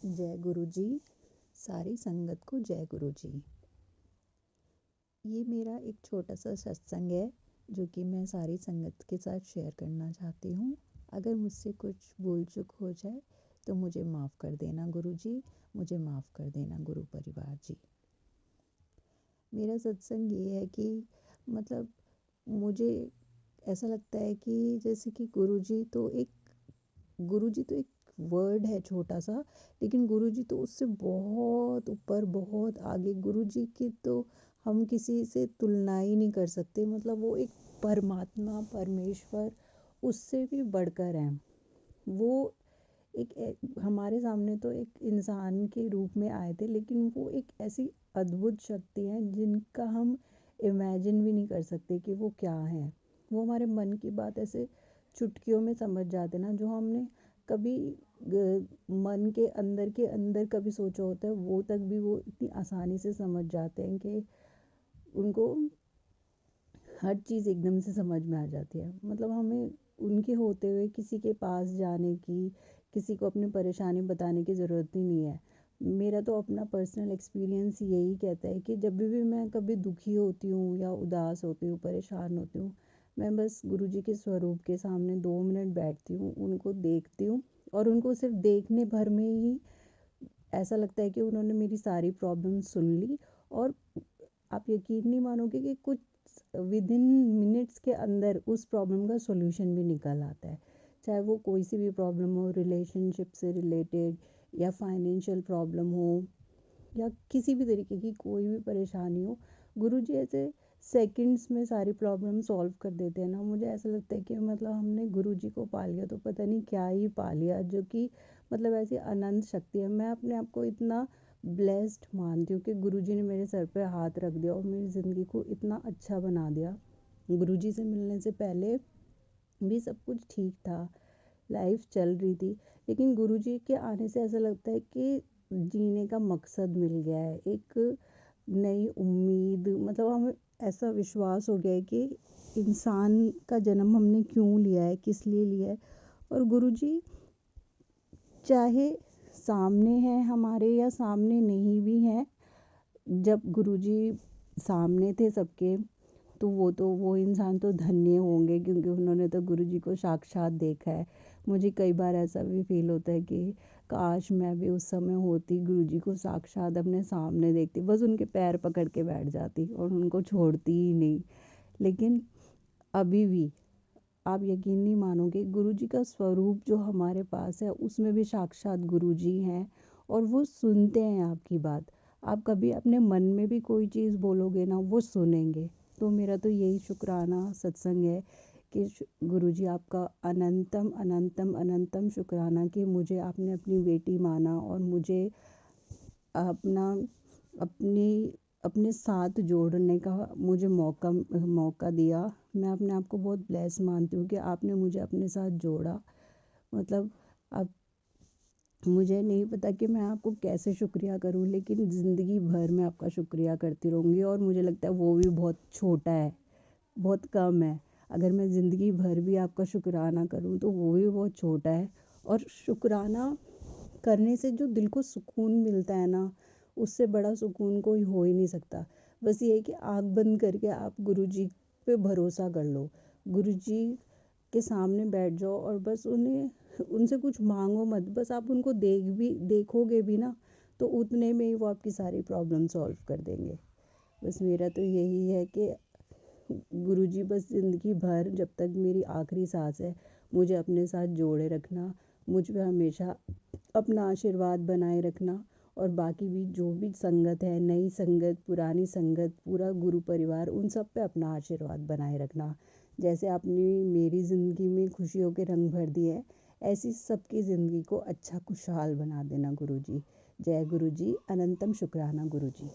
जय गुरु जी। सारी संगत को जय गुरु जी। ये मेरा एक छोटा सा सत्संग है जो कि मैं सारी संगत के साथ शेयर करना चाहती हूँ। अगर मुझसे कुछ भूल चूक हो जाए तो मुझे माफ़ कर देना गुरु जी, मुझे माफ़ कर देना गुरु परिवार जी। मेरा सत्संग ये है कि मतलब मुझे ऐसा लगता है कि जैसे कि गुरु जी तो एक वर्ड है छोटा सा, लेकिन गुरु जी तो उससे बहुत ऊपर, बहुत आगे। गुरु जी की तो हम किसी से तुलना ही नहीं कर सकते। मतलब वो एक परमात्मा, परमेश्वर, उससे भी बढ़कर हैं। वो हमारे सामने तो एक इंसान के रूप में आए थे, लेकिन वो एक ऐसी अद्भुत शक्ति है जिनका हम इमेजिन भी नहीं कर सकते कि वो क्या है। वो हमारे मन की बात ऐसे चुटकियों में समझ जाते ना, जो हमने कभी मन के अंदर कभी सोचा होता है, वो तक भी वो इतनी आसानी से समझ जाते हैं कि उनको हर चीज़ एकदम से समझ में आ जाती है। मतलब हमें उनके होते हुए किसी के पास जाने की, किसी को अपनी परेशानी बताने की ज़रूरत ही नहीं है। मेरा तो अपना पर्सनल एक्सपीरियंस यही कहता है कि जब भी मैं कभी दुखी होती हूँ या उदास होती हूँ, परेशान होती हूँ, मैं बस गुरुजी के स्वरूप के सामने 2 मिनट बैठती हूँ, उनको देखती हूँ और उनको सिर्फ देखने भर में ही ऐसा लगता है कि उन्होंने मेरी सारी प्रॉब्लम सुन ली। और आप यकीन नहीं मानोगे कि कुछ विदिन मिनट्स के अंदर उस प्रॉब्लम का सॉल्यूशन भी निकल आता है। चाहे वो कोई सी भी प्रॉब्लम हो, रिलेशनशिप से रिलेटेड या फाइनेंशियल प्रॉब्लम हो या किसी भी तरीके की कोई भी परेशानी हो, गुरुजी ऐसे सेकंड्स में सारी प्रॉब्लम सॉल्व कर देते हैं ना। मुझे ऐसा लगता है कि मतलब हमने गुरुजी को पा लिया तो पता नहीं क्या ही पा लिया, जो कि मतलब ऐसी अनंत शक्ति है। मैं अपने आप को इतना ब्लेस्ड मानती हूँ कि गुरुजी ने मेरे सर पे हाथ रख दिया और मेरी ज़िंदगी को इतना अच्छा बना दिया। गुरुजी से मिलने से पहले भी सब कुछ ठीक था, लाइफ चल रही थी, लेकिन गुरुजी के आने से ऐसा लगता है कि जीने का मकसद मिल गया है, एक नई उम्मीद। मतलब हमें ऐसा विश्वास हो गया है कि इंसान का जन्म हमने क्यों लिया है, किस लिए लिया है। और गुरुजी चाहे सामने हैं हमारे या सामने नहीं भी हैं, जब गुरुजी सामने थे सबके तो वो इंसान तो धन्य होंगे, क्योंकि उन्होंने तो गुरुजी को साक्षात देखा है। मुझे कई बार ऐसा भी फील होता है कि काश मैं भी उस समय होती, गुरुजी को साक्षात अपने सामने देखती, बस उनके पैर पकड़ के बैठ जाती और उनको छोड़ती ही नहीं। लेकिन अभी भी आप यकीन नहीं मानोगे, गुरुजी का स्वरूप जो हमारे पास है उसमें भी साक्षात गुरुजी हैं और वो सुनते हैं आपकी बात। आप कभी अपने मन में भी कोई चीज़ बोलोगे ना, वो सुनेंगे। तो मेरा तो यही शुक्राना सत्संग है कि गुरुजी आपका अनंतम अनंतम अनंतम शुक्राना कि मुझे आपने अपनी बेटी माना और मुझे अपना अपनी अपने साथ जोड़ने का मुझे मौका दिया। मैं अपने आप को बहुत ब्लेस मानती हूँ कि आपने मुझे अपने साथ जोड़ा। मतलब अब मुझे नहीं पता कि मैं आपको कैसे शुक्रिया करूँ, लेकिन ज़िंदगी भर मैं आपका शुक्रिया करती रहूँगी और मुझे लगता है वो भी बहुत छोटा है, बहुत कम है। अगर मैं ज़िंदगी भर भी आपका शुक्राना करूँ तो वो भी बहुत छोटा है। और शुक्राना करने से जो दिल को सुकून मिलता है ना, उससे बड़ा सुकून कोई हो ही नहीं सकता। बस ये है कि आँख बंद करके आप गुरुजी पे भरोसा कर लो, गुरुजी के सामने बैठ जाओ और बस उनसे कुछ मांगो मत। बस आप उनको देखोगे भी ना, तो उतने में ही वो आपकी सारी प्रॉब्लम सॉल्व कर देंगे। बस मेरा तो यही है कि गुरुजी बस ज़िंदगी भर जब तक मेरी आखिरी सांस है मुझे अपने साथ जोड़े रखना, मुझ पे हमेशा अपना आशीर्वाद बनाए रखना। और बाकी भी जो भी संगत है, नई संगत, पुरानी संगत, पूरा गुरु परिवार, उन सब पे अपना आशीर्वाद बनाए रखना। जैसे आपने मेरी ज़िंदगी में खुशियों के रंग भर दिए हैं, ऐसी सबकी ज़िंदगी को अच्छा खुशहाल बना देना गुरुजी। जय गुरुजी, अनंतम शुक्राना गुरुजी।